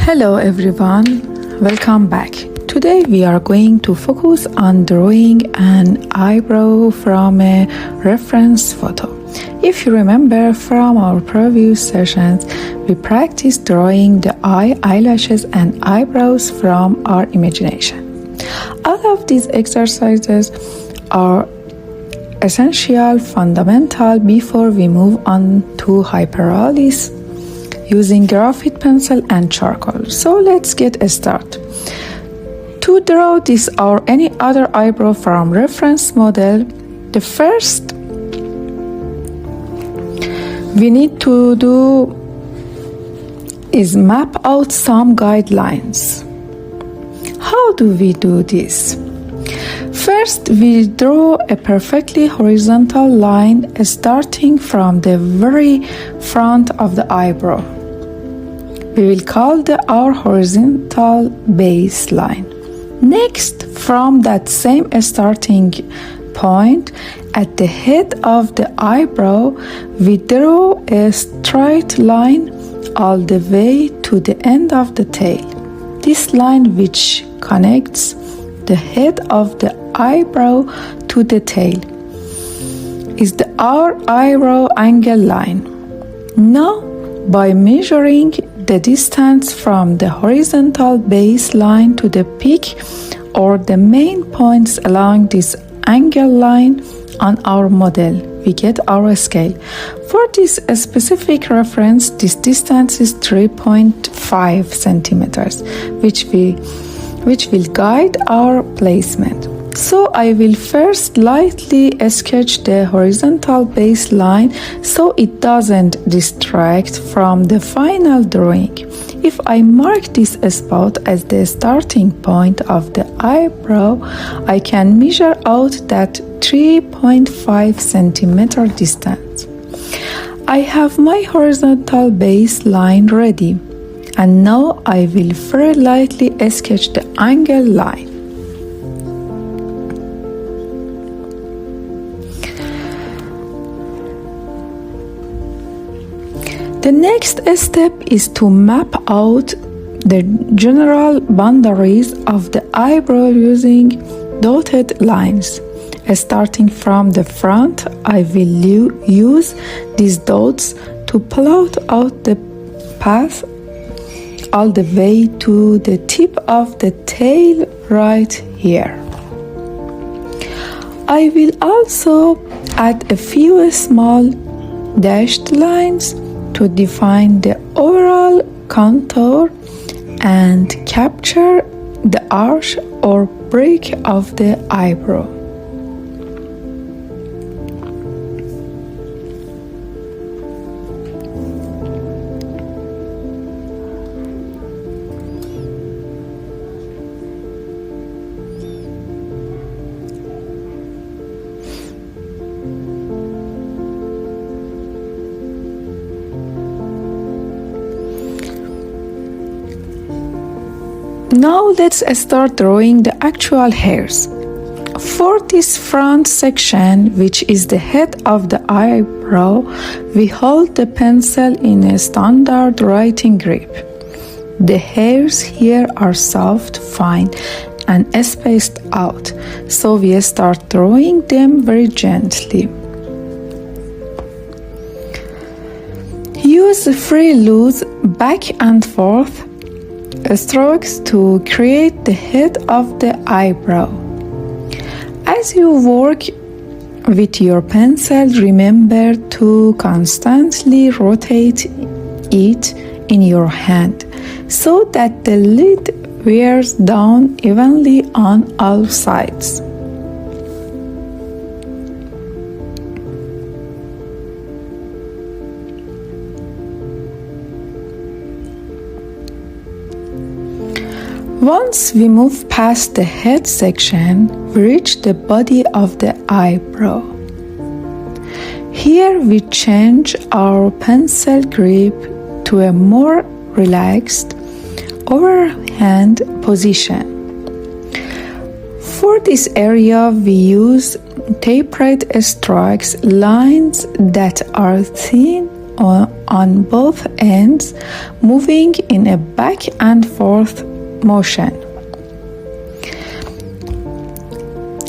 Hello everyone, welcome back. Today we are going to focus on drawing an eyebrow from a reference photo. If you remember from our previous sessions, we practiced drawing the eyelashes and eyebrows from our imagination. All of these exercises are essential, fundamental before we move on to hyperrealism using graphite pencil and charcoal. So let's get started. To draw this or any other eyebrow from reference model, the first we need to do is map out some guidelines. How do we do this? First, we draw a perfectly horizontal line starting from the very front of the eyebrow. We will call our horizontal baseline. Next, from that same starting point, at the head of the eyebrow, we draw a straight line all the way to the end of the tail. This line, which connects the head of the eyebrow to the tail, is our eyebrow angle line. Now, by measuring the distance from the horizontal baseline to the peak or the main points along this angle line on our model, we get our scale. For this specific reference, this distance is 3.5 centimeters, which will guide our placement. So I will first lightly sketch the horizontal baseline so it doesn't distract from the final drawing. If I mark this spot as the starting point of the eyebrow, I can measure out that 3.5 centimeter distance. I have my horizontal baseline ready, and now I will very lightly sketch the angle line. The next step is to map out the general boundaries of the eyebrow using dotted lines. Starting from the front, I will use these dots to plot out the path all the way to the tip of the tail right here. I will also add a few small dashed lines to define the overall contour and capture the arch or break of the eyebrow. Now let's start drawing the actual hairs. For this front section, which is the head of the eyebrow, we hold the pencil in a standard writing grip. The hairs here are soft, fine, and spaced out, so we start drawing them very gently. Use free loose back and forth strokes to create the head of the eyebrow. As you work with your pencil, remember to constantly rotate it in your hand so that the lid wears down evenly on all sides. Once we move past the head section, we reach the body of the eyebrow. Here we change our pencil grip to a more relaxed overhand position. For this area, we use tapered strokes, lines that are thin on both ends, moving in a back and forth motion.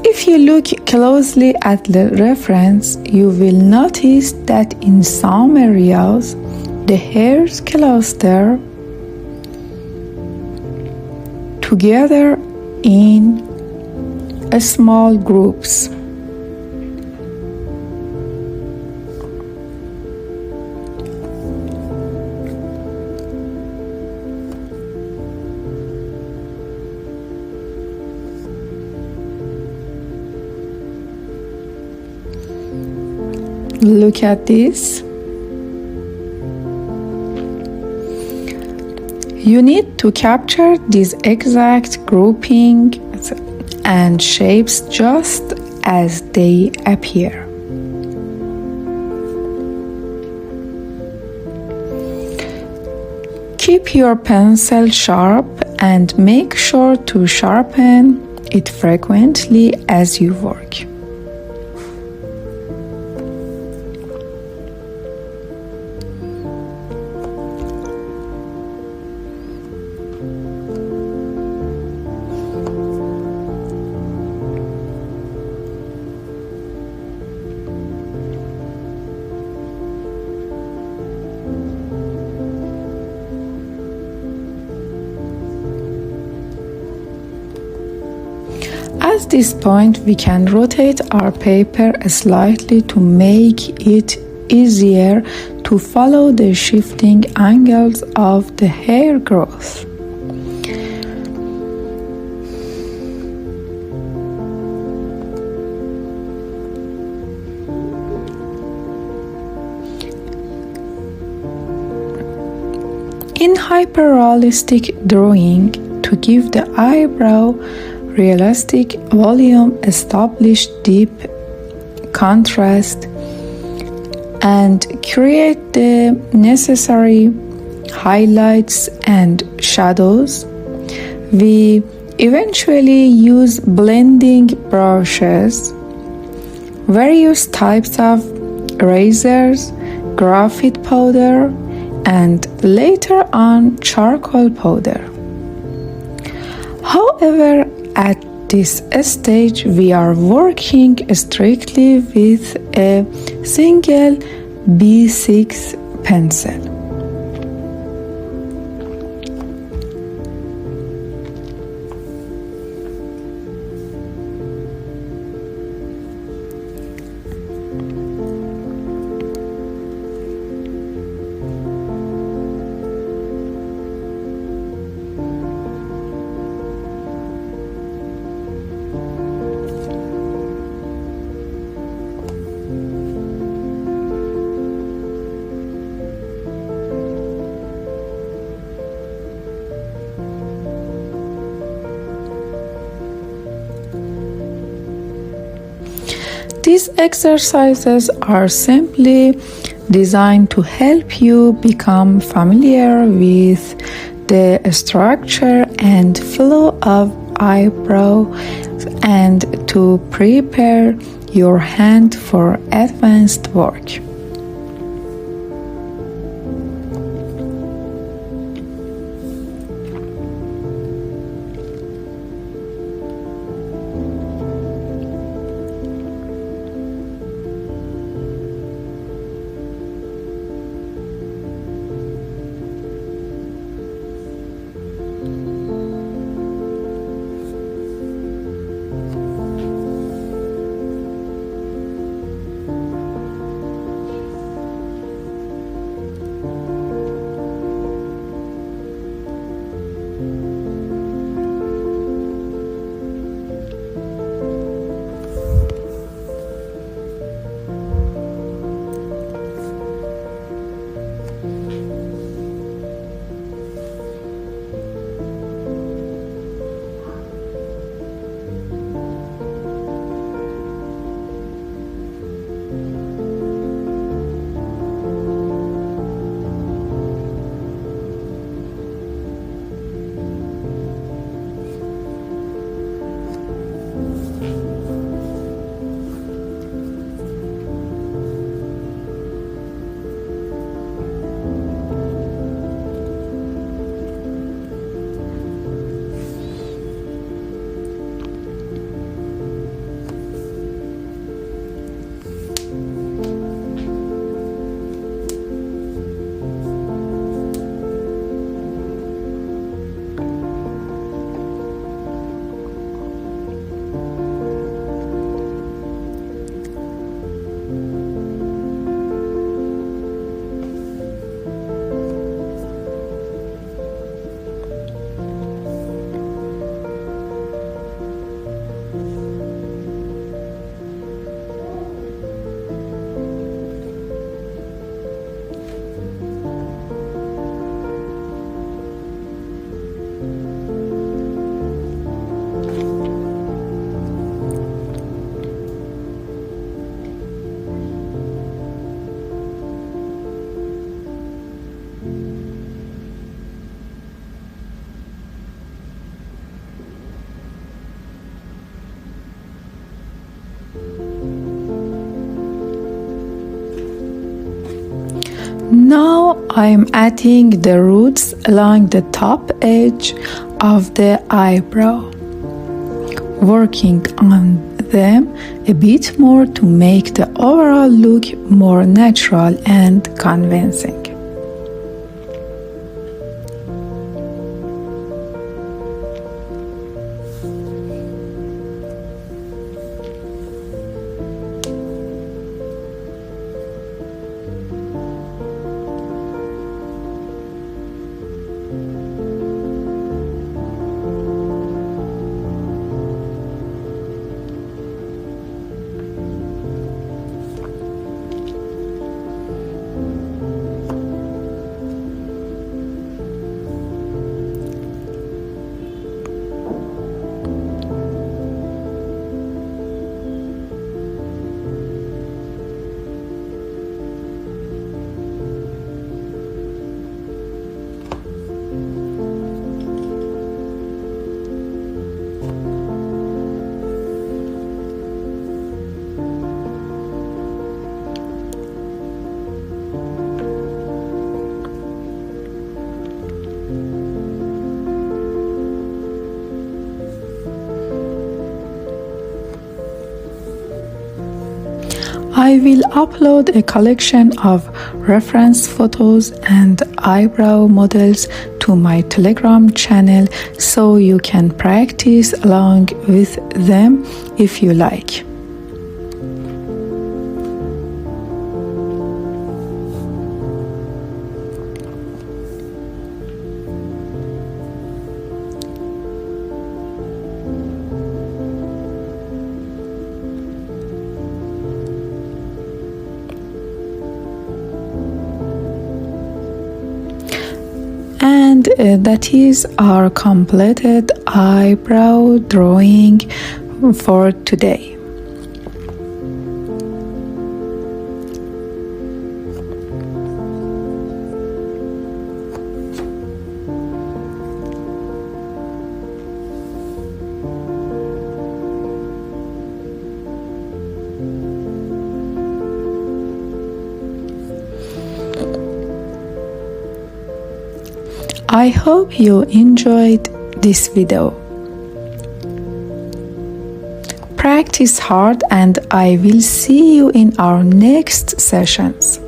If you look closely at the reference, you will notice that in some areas, the hairs cluster together in small groups. Look at this. You need to capture these exact grouping and shapes just as they appear. Keep your pencil sharp and make sure to sharpen it frequently as you work. At this point, we can rotate our paper slightly to make it easier to follow the shifting angles of the hair growth. In hyperrealistic drawing, to give the eyebrow realistic volume, establish deep contrast, and create the necessary highlights and shadows. We eventually use blending brushes, various types of erasers, graphite powder, and later on charcoal powder. However, at this stage, we are working strictly with a single B6 pencil. These exercises are simply designed to help you become familiar with the structure and flow of eyebrow and to prepare your hand for advanced work. Now I'm adding the roots along the top edge of the eyebrow, working on them a bit more to make the overall look more natural and convincing. I will upload a collection of reference photos and eyebrow models to my Telegram channel so you can practice along with them if you like. And that is our completed eyebrow drawing for today. I hope you enjoyed this video. Practice hard and I will see you in our next sessions.